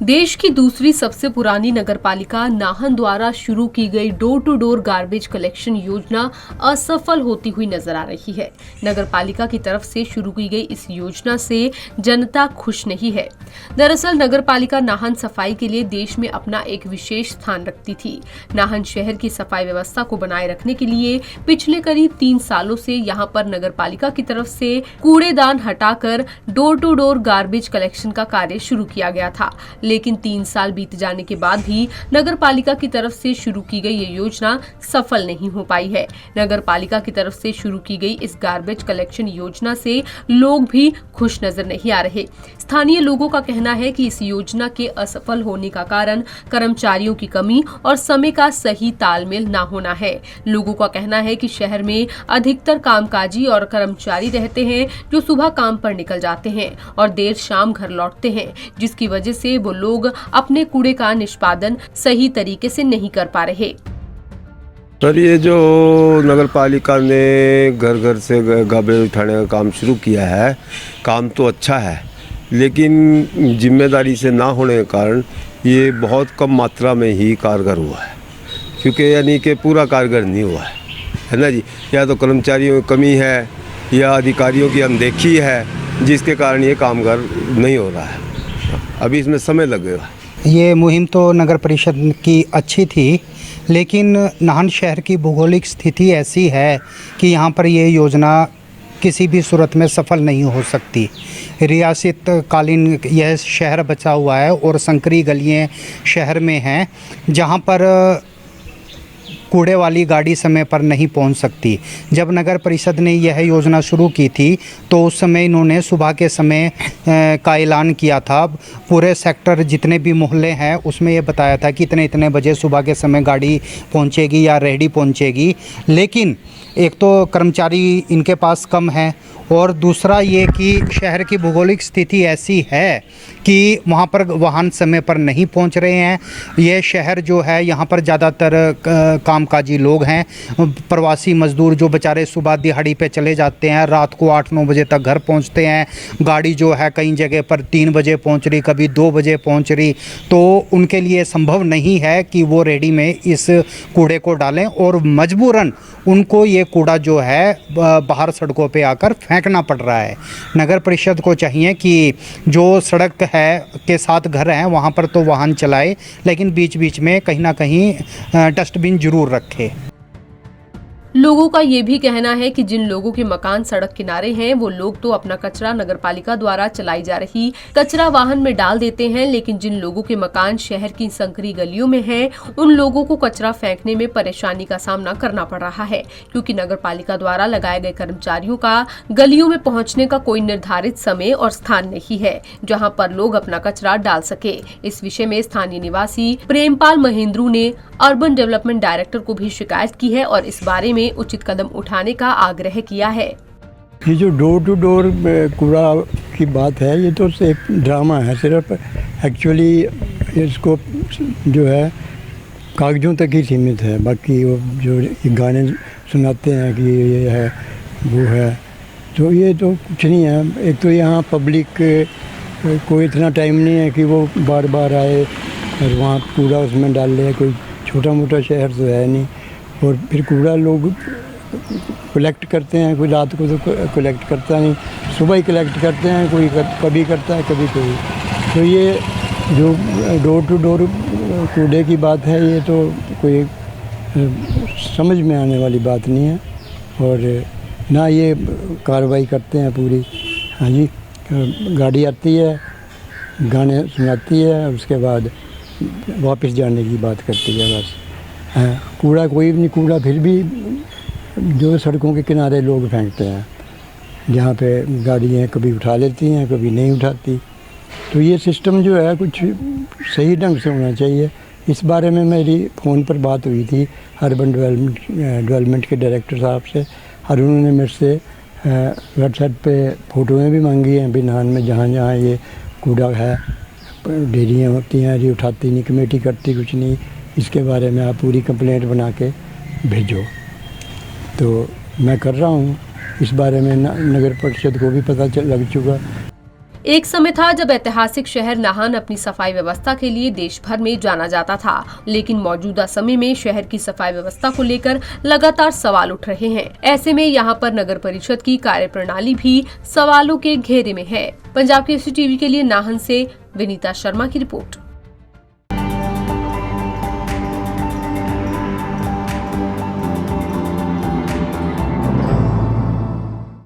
देश की दूसरी सबसे पुरानी नगरपालिका नाहन द्वारा शुरू की गई door to door garbage collection योजना असफल होती हुई नजर आ रही है। नगरपालिका की तरफ से शुरू की गई इस योजना से जनता खुश नहीं है। दरअसल नगरपालिका नाहन सफाई के लिए देश में अपना एक विशेष स्थान रखती थी। नाहन शहर की सफाई व्यवस्था को बनाए रखने के लिए पिछले करीब 3 सालों से यहां पर नगरपालिका की तरफ से कूड़ेदान हटाकर door to door garbage collection का कार्य शुरू किया गया था। लेकिन 3 साल बीत जाने के बाद भी नगरपालिका की तरफ से शुरू की गई ये योजना सफल नहीं हो पाई है। नगरपालिका की तरफ से शुरू की गई इस गार्बेज कलेक्शन योजना से लोग भी खुश नजर नहीं आ रहे। स्थानीय लोगों का कहना है कि इस योजना के असफल होने का कारण कर्मचारियों की कमी और समय का सही तालमेल न होना है। लोगों का कहना है कि शहर में अधिकतर कामकाजी और कर्मचारी रहते हैं जो सुबह काम पर निकल जाते हैं और देर शाम घर लौटते हैं, जिसकी वजह से वो लोग अपने कूड़े का निष्पादन सही तरीके से नहीं कर पा रहे। सर, ये जो नगर पालिका ने घर घर से गार्बेज उठाने का काम शुरू किया है, काम तो अच्छा है, लेकिन जिम्मेदारी से ना होने के कारण ये बहुत कम मात्रा में ही कारगर हुआ है। क्योंकि यानी कि पूरा कारगर नहीं हुआ है ना जी। या तो कर्मचारियों की कमी है या अधिकारियों की अनदेखी है, जिसके कारण ये कामगार नहीं हो रहा है। अभी इसमें समय लगेगा। ये मुहिम तो नगर परिषद की अच्छी थी, लेकिन नाहन शहर की भौगोलिक स्थिति ऐसी है कि यहाँ पर ये योजना किसी भी सूरत में सफल नहीं हो सकती। रियासत कालीन यह शहर बचा हुआ है और संकरी गलियाँ शहर में हैं, जहाँ पर कूड़े वाली गाड़ी समय पर नहीं पहुंच सकती। जब नगर परिषद ने यह योजना शुरू की थी तो उस समय इन्होंने सुबह के समय का ऐलान किया था। पूरे सेक्टर जितने भी मोहल्ले हैं उसमें ये बताया था कि इतने बजे सुबह के समय गाड़ी पहुंचेगी या रेहड़ी पहुंचेगी। लेकिन एक तो कर्मचारी इनके पास कम है और दूसरा ये कि शहर की भौगोलिक स्थिति ऐसी है कि वहाँ पर वाहन समय पर नहीं पहुँच रहे हैं। ये शहर जो है यहाँ पर ज़्यादातर कामकाजी लोग हैं, प्रवासी मज़दूर जो बेचारे सुबह दिहाड़ी पे चले जाते हैं, रात को 8-9 बजे तक घर पहुँचते हैं। गाड़ी जो है कई जगह पर 3 बजे पहुँच रही, कभी 2 बजे पहुँच रही, तो उनके लिए संभव नहीं है कि वो रेहड़ी में इस कूड़े को डालें और मजबूरन उनको ये कूड़ा जो है बाहर सड़कों पे आकर फेंकना पड़ रहा है। नगर परिषद को चाहिए कि जो सड़क है के साथ घर हैं वहाँ पर तो वाहन चलाए, लेकिन बीच बीच में कहीं ना कहीं डस्टबिन जरूर रखे। लोगों का ये भी कहना है कि जिन लोगों के मकान सड़क किनारे हैं वो लोग तो अपना कचरा नगरपालिका द्वारा चलाई जा रही कचरा वाहन में डाल देते हैं, लेकिन जिन लोगों के मकान शहर की संकरी गलियों में हैं उन लोगों को कचरा फेंकने में परेशानी का सामना करना पड़ रहा है, क्योंकि नगरपालिका द्वारा लगाए गए कर्मचारियों का गलियों में पहुंचने का कोई निर्धारित समय और स्थान नहीं है जहाँ पर लोग अपना कचरा डाल सके। इस विषय में स्थानीय निवासी प्रेमपाल महेंद्रू ने अर्बन डेवलपमेंट डायरेक्टर को भी शिकायत की है और इस बारे में उचित कदम उठाने का आग्रह किया है। ये जो डोर टू डोर कूड़ा की बात है, ये तो एक ड्रामा है। सिर्फ एक्चुअली इसको जो है कागजों तक ही सीमित है। बाकी वो जो गाने सुनाते हैं कि ये है वो है, तो ये तो कुछ नहीं है। एक तो यहाँ पब्लिक को इतना टाइम नहीं है कि वो बार बार आए और वहाँ कूड़ा उसमें डाल ले। कोई छोटा मोटा शहर तो है नहीं। और फिर कूड़ा लोग कलेक्ट करते हैं, कोई रात को तो कलेक्ट करता नहीं, सुबह ही कलेक्ट करते हैं, कोई कभी करता है कभी कोई। तो ये जो डोर टू डोर कूड़े की बात है, ये तो कोई समझ में आने वाली बात नहीं है और ना ये कार्रवाई करते हैं पूरी। हाँ जी, गाड़ी आती है, गाने सुनाती है, उसके बाद वापस जाने की बात करती है बस। कूड़ा कोई भी नहीं, कूड़ा फिर भी जो सड़कों के किनारे लोग फेंकते हैं, जहाँ पे गाड़ियाँ कभी उठा लेती हैं कभी नहीं उठाती। तो ये सिस्टम जो है कुछ सही ढंग से होना चाहिए। इस बारे में मेरी फ़ोन पर बात हुई थी अर्बन डेवलपमेंट के डायरेक्टर साहब से, और उन्होंने मेरे से व्हाट्सएप पे फ़ोटोएँ भी मांगी हैं भी नाहन में जहाँ जहाँ ये कूड़ा है, डेरियाँ होती हैं, ये उठाती नहीं, कमेटी करती कुछ नहीं, इसके बारे में आप पूरी कंप्लेंट बना के भेजो। तो मैं कर रहा हूँ, इस बारे में नगर परिषद को भी पता लग चुका। एक समय था जब ऐतिहासिक शहर नाहन अपनी सफाई व्यवस्था के लिए देश भर में जाना जाता था, लेकिन मौजूदा समय में शहर की सफाई व्यवस्था को लेकर लगातार सवाल उठ रहे हैं। ऐसे में यहां पर नगर परिषद की कार्यप्रणाली भी सवालों के घेरे में है। पंजाब केसरी टीवी के लिए नाहन से विनीता शर्मा की रिपोर्ट।